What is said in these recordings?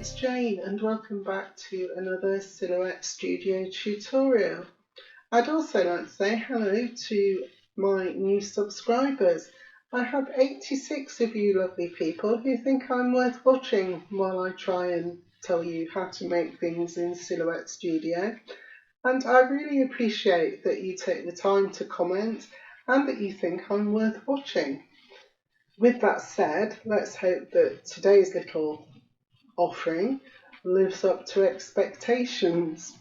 it's Jane and welcome back to another Silhouette Studio tutorial. I'd also like to say hello to my new subscribers. I have 86 of you lovely people who think I'm worth watching while I try and tell you how to make things in Silhouette Studio. And I really appreciate that you take the time to comment and that you think I'm worth watching. With that said, let's hope that today's little offering lives up to expectations.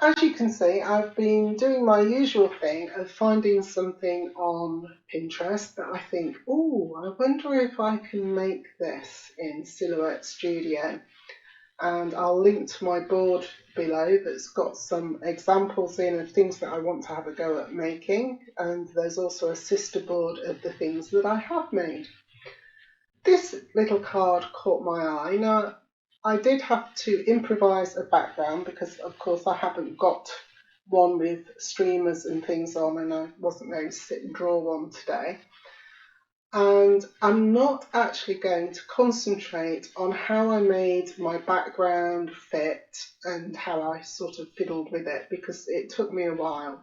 As you can see, I've been doing my usual thing of finding something on Pinterest that I think, oh, I wonder if I can make this in Silhouette Studio. And I'll link to my board below that's got some examples in of things that I want to have a go at making, and there's also a sister board of the things that I have made. This little card caught my eye. Now, I did have to improvise a background because, of course, I haven't got one with streamers and things on, and I wasn't going to sit and draw one today. And I'm not actually going to concentrate on how I made my background fit and how I sort of fiddled with it because it took me a while.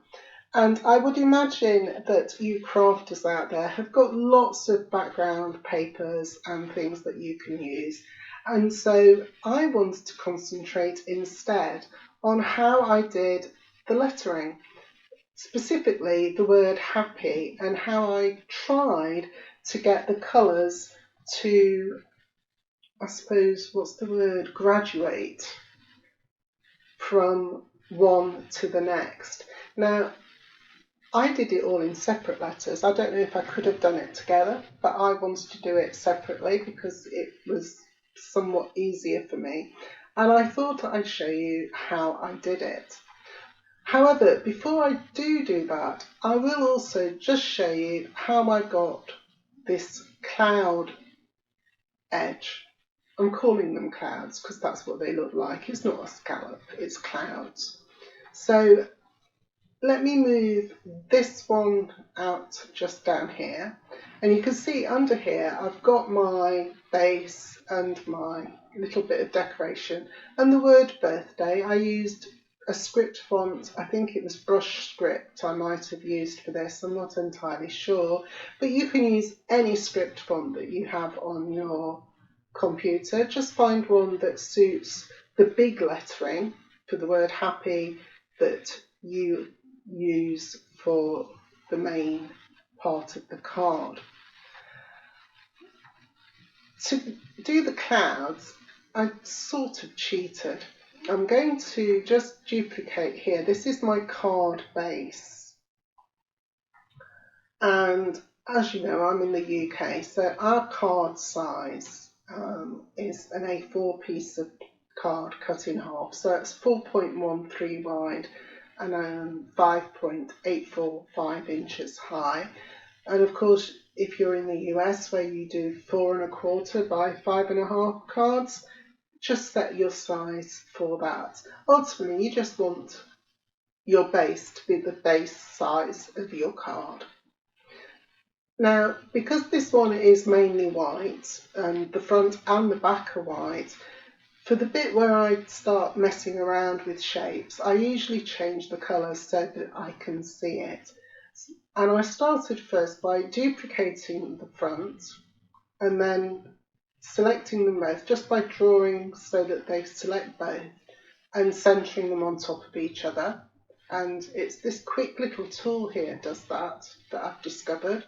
And I would imagine that you crafters out there have got lots of background papers and things that you can use. And so I wanted to concentrate instead on how I did the lettering, specifically the word happy, and how I tried to get the colours to, I suppose, what's the word, graduate from one to the next. Now, I did it all in separate letters. I don't know if I could have done it together, but I wanted to do it separately because it was somewhat easier for me. And I thought I'd show you how I did it. However, before I do that, I will also just show you how I got this cloud edge. I'm calling them clouds because that's what they look like. It's not a scallop, it's clouds. So let me move this one out just down here, and you can see under here I've got my base and my little bit of decoration, and the word birthday I used a script font. I think it was brush script I might have used for this, I'm not entirely sure, but you can use any script font that you have on your computer. Just find one that suits the big lettering for the word happy that you use for the main part of the card. To do the clouds, I sort of cheated. I'm going to just duplicate here. This is my card base. And as you know, I'm in the UK, so our card size is an A4 piece of card cut in half. So it's 4.13 wide and 5.845 inches high. And of course, if you're in the US where you do 4 1/4 by 5.5 cards, just set your size for that. Ultimately, you just want your base to be the base size of your card. Now, because this one is mainly white, and the front and the back are white, for the bit where I start messing around with shapes, I usually change the colours so that I can see it. And I started first by duplicating the front and then selecting them both just by drawing so that they select both and centering them on top of each other. And it's this quick little tool here does that I've discovered.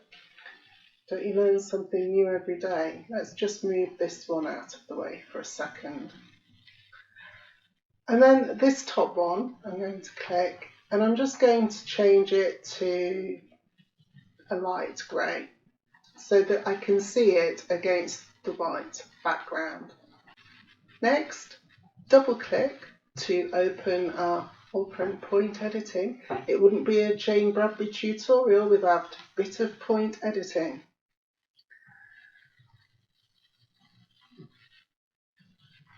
Don't you learn something new every day? Let's just move this one out of the way for a second. And then this top one, I'm going to click, and I'm just going to change it to a light grey so that I can see it against the white background. Next, double click to open our point editing. It wouldn't be a Jane Bradley tutorial without a bit of point editing.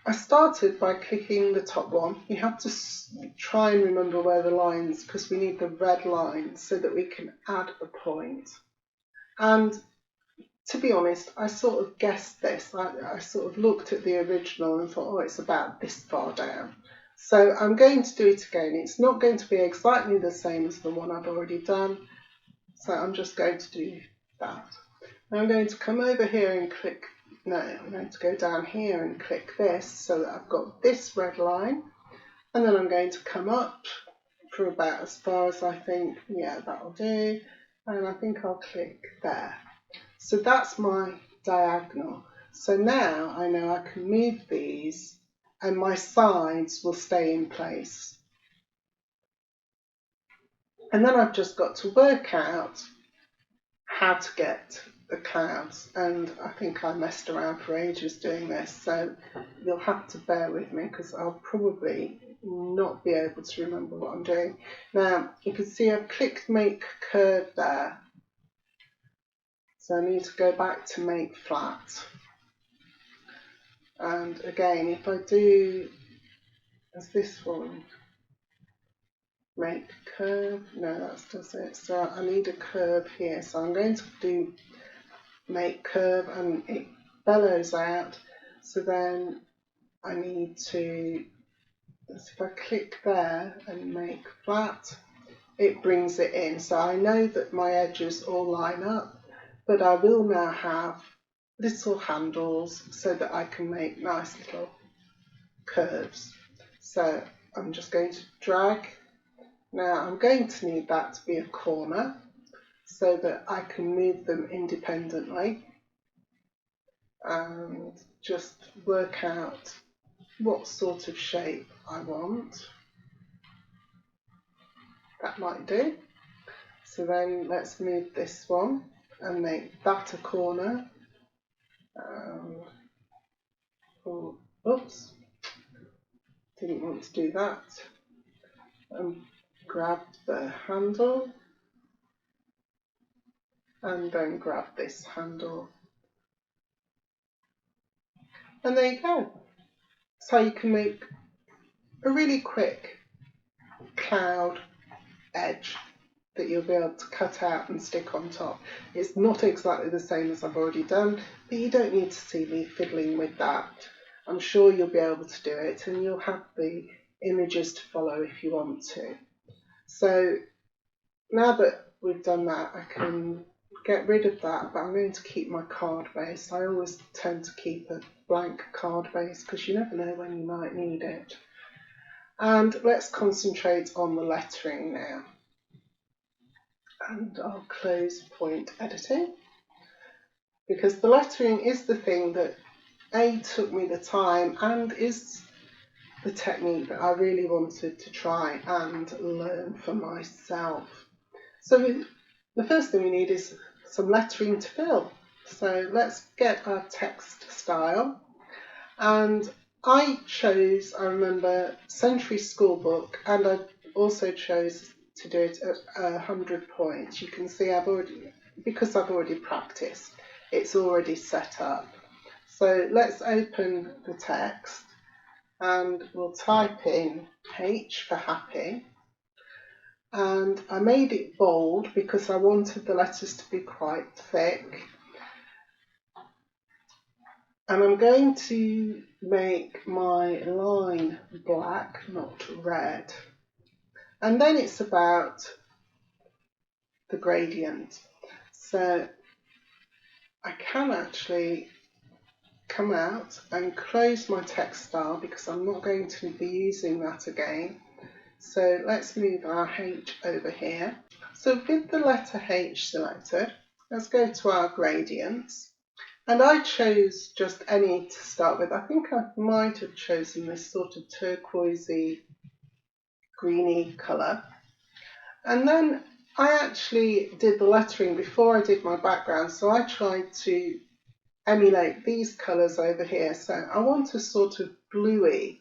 I started by clicking the top one. You have to try and remember where the lines, because we need the red lines so that we can add a point. And to be honest, I sort of guessed this. I sort of looked at the original and thought, oh, it's about this far down. So I'm going to do it again. It's not going to be exactly the same as the one I've already done. So I'm just going to do that. Now I'm going to come over here and click, no, I'm going to go down here and click this so that I've got this red line. And then I'm going to come up for about as far as I think, yeah, that'll do. And I think I'll click there. So that's my diagonal. So now I know I can move these and my sides will stay in place. And then I've just got to work out how to get the clouds, and I think I messed around for ages doing this, so you'll have to bear with me because I'll probably not be able to remember what I'm doing. Now you can see I've clicked make curve there, so I need to go back to make flat. And again, if I do as this one, make curve, no, that does it. So I need a curve here, so I'm going to do make curve and it bellows out. So then I need to, if I click there and make flat, it brings it in. So I know that my edges all line up, but I will now have little handles so that I can make nice little curves. So I'm just going to drag. Now I'm going to need that to be a corner so that I can move them independently and just work out what sort of shape I want. That might do. So then let's move this one and make that a corner. Oh, oops, didn't want to do that. Grab the handle and then grab this handle. And there you go. So you can make a really quick cloud edge that you'll be able to cut out and stick on top. It's not exactly the same as I've already done, but you don't need to see me fiddling with that. I'm sure you'll be able to do it and you'll have the images to follow if you want to. So now that we've done that, I can get rid of that, but I'm going to keep my card base. I always tend to keep a blank card base because you never know when you might need it. And let's concentrate on the lettering now. And I'll close point editing because the lettering is the thing that took me the time and is the technique that I really wanted to try and learn for myself. So the first thing we need is some lettering to fill. So let's get our text style. And I remember, Century School Book, and I also chose to do it at 100 points. You can see because I've already practiced, it's already set up. So let's open the text and we'll type in H for happy. And I made it bold because I wanted the letters to be quite thick. And I'm going to make my line black, not red. And then it's about the gradient. So I can actually come out and close my text style because I'm not going to be using that again. So let's move our H over here. So with the letter H selected, let's go to our gradients. And I chose just any to start with. I think I might have chosen this sort of turquoisey, greeny colour. And then I actually did the lettering before I did my background, so I tried to emulate these colours over here. So I want a sort of bluey,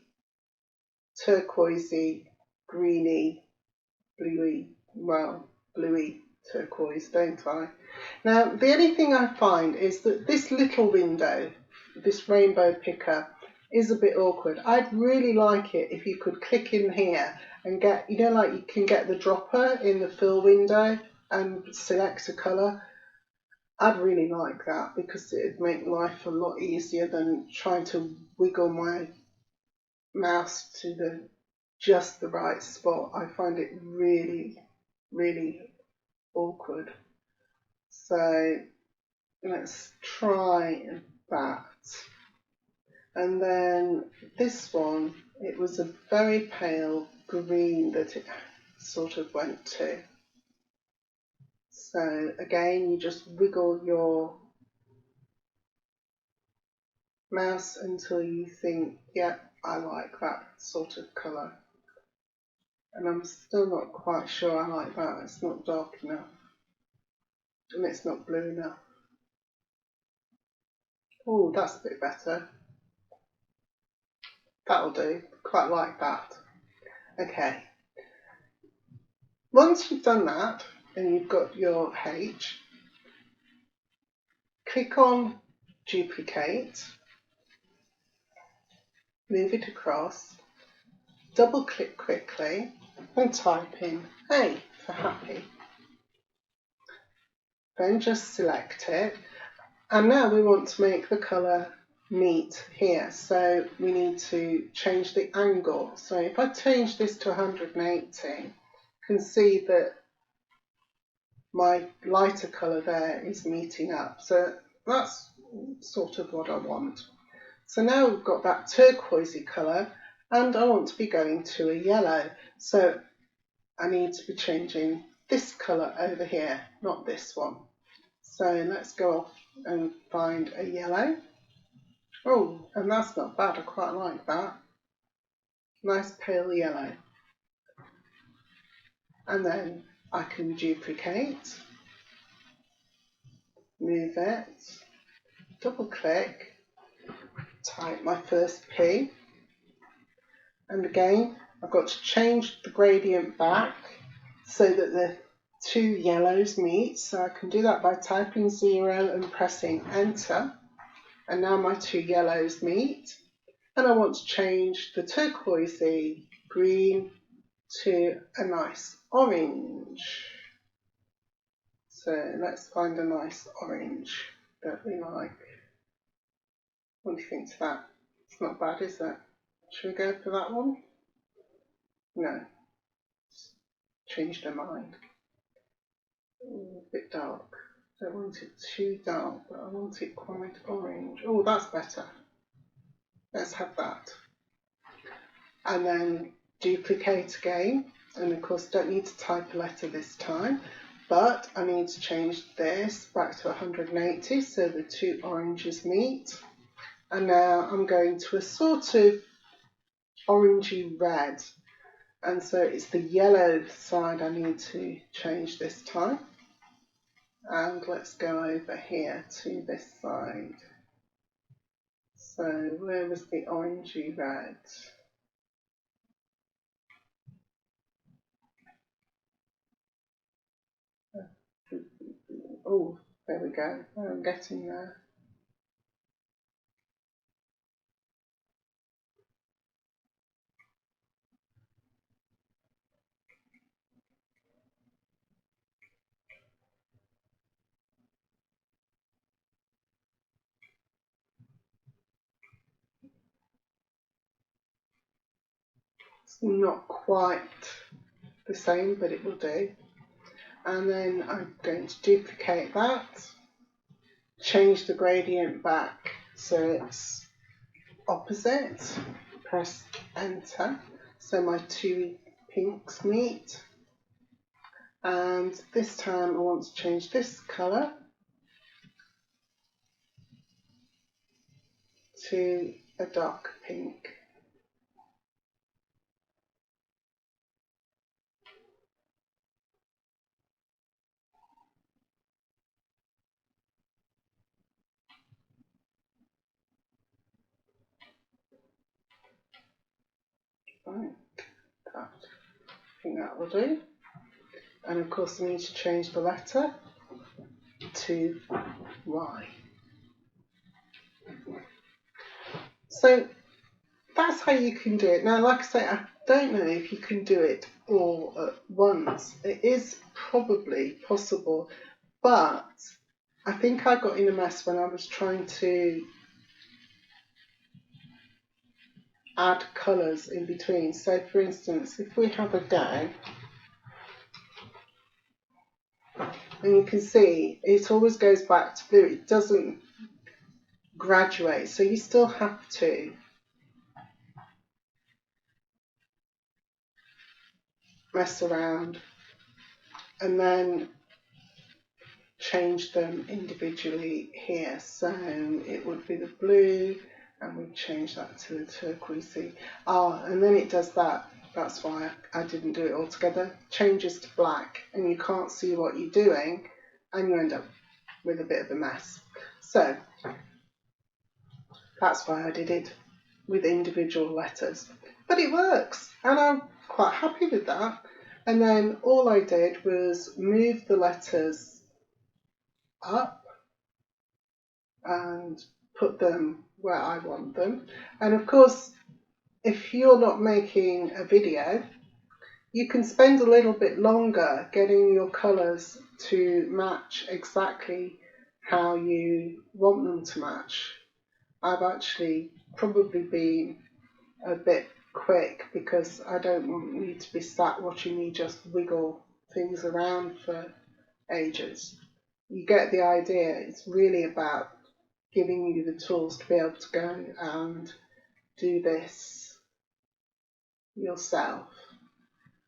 turquoisey, greeny, bluey turquoise, don't I? Now, the only thing I find is that this little window, this rainbow picker, is a bit awkward. I'd really like it if you could click in here and get, like you can get the dropper in the fill window and select a colour. I'd really like that because it'd make life a lot easier than trying to wiggle my mouse to just the right spot. I find it really, really awkward. So let's try that. And then this one, it was a very pale green that it sort of went to. So again, you just wiggle your mouse until you think, yep, I like that sort of colour. And I'm still not quite sure I like that. It's not dark enough. And it's not blue enough. Oh, that's a bit better. That'll do. Quite like that. Okay. Once you've done that and you've got your H, click on duplicate, move it across, double click quickly and type in A for happy. Then just select it. And now we want to make the colour meet here. So we need to change the angle. So if I change this to 180, you can see that my lighter colour there is meeting up. So that's sort of what I want. So now we've got that turquoisey colour and I want to be going to a yellow. So I need to be changing this colour over here, not this one. So let's go off and find a yellow. Oh, and that's not bad, I quite like that. Nice pale yellow. And then I can duplicate, move it, double click, type my first P. And again, I've got to change the gradient back so that the two yellows meet. So I can do that by typing 0 and pressing enter. And now my two yellows meet. And I want to change the turquoisey green to a nice orange. So let's find a nice orange that we like. What do you think to that? It's not bad, is it? Should we go for that one? No. Changed our mind. Ooh, a bit dark. Don't want it too dark, but I want it quite orange. Oh, that's better. Let's have that. And then duplicate again. And of course, don't need to type a letter this time. But I need to change this back to 180 so the two oranges meet. And now I'm going to a sort of orangey red. And so it's the yellow side I need to change this time. And let's go over here to this side. So where was the orangey red? Oh, there we go. I'm getting there. It's not quite the same, but it will do. And then I'm going to duplicate that, change the gradient back so it's opposite, press enter, so my two pinks meet. And this time I want to change this colour to a dark pink. Right, that. I think that will do. And of course I need to change the letter to Y. So that's how you can do it. Now, like I say, I don't know if you can do it all at once. It is probably possible, but I think I got in a mess when I was trying to add colours in between. So for instance, if we have a go, and you can see it always goes back to blue, it doesn't graduate, so you still have to mess around and then change them individually here. So it would be the blue, and we change that to the turquoisey. And then it does that. That's why I didn't do it all together. Changes to black, and you can't see what you're doing, and you end up with a bit of a mess. So that's why I did it with individual letters. But it works, and I'm quite happy with that. And then all I did was move the letters up and put them where I want them. And of course, if you're not making a video, you can spend a little bit longer getting your colours to match exactly how you want them to match. I've actually probably been a bit quick because I don't want you to be sat watching me just wiggle things around for ages. You get the idea. It's really about giving you the tools to be able to go and do this yourself.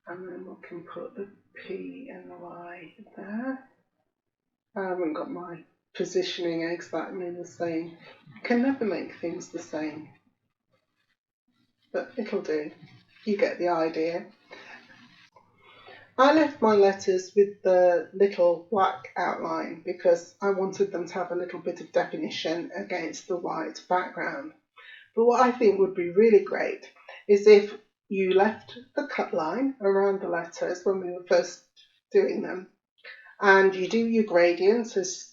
And then we can put the P and the Y there. I haven't got my positioning exactly the same. You can never make things the same, but it'll do. You get the idea. I left my letters with the little black outline because I wanted them to have a little bit of definition against the white background. But what I think would be really great is if you left the cut line around the letters when we were first doing them, and you do your gradients as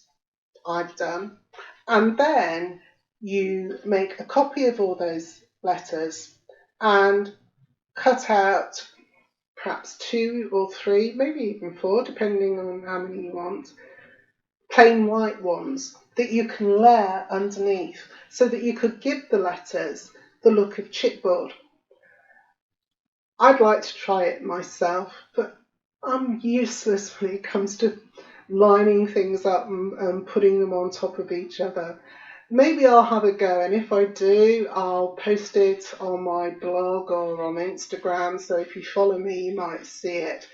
I've done, and then you make a copy of all those letters and cut out perhaps 2 or 3, maybe even 4, depending on how many you want, plain white ones that you can layer underneath so that you could give the letters the look of chipboard. I'd like to try it myself, but I'm useless when it comes to lining things up and putting them on top of each other. Maybe I'll have a go, and if I do, I'll post it on my blog or on Instagram, so if you follow me, you might see it.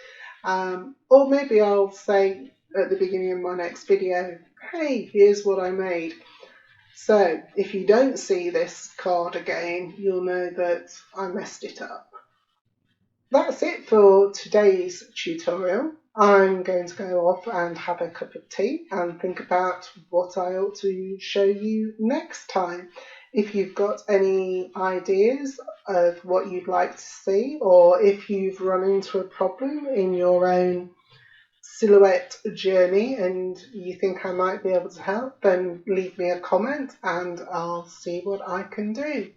Or maybe I'll say at the beginning of my next video, hey, here's what I made. So if you don't see this card again, you'll know that I messed it up. That's it for today's tutorial. I'm going to go off and have a cup of tea and think about what I ought to show you next time. If you've got any ideas of what you'd like to see, or if you've run into a problem in your own silhouette journey and you think I might be able to help, then leave me a comment and I'll see what I can do.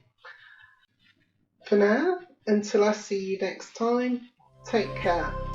For now, until I see you next time, take care.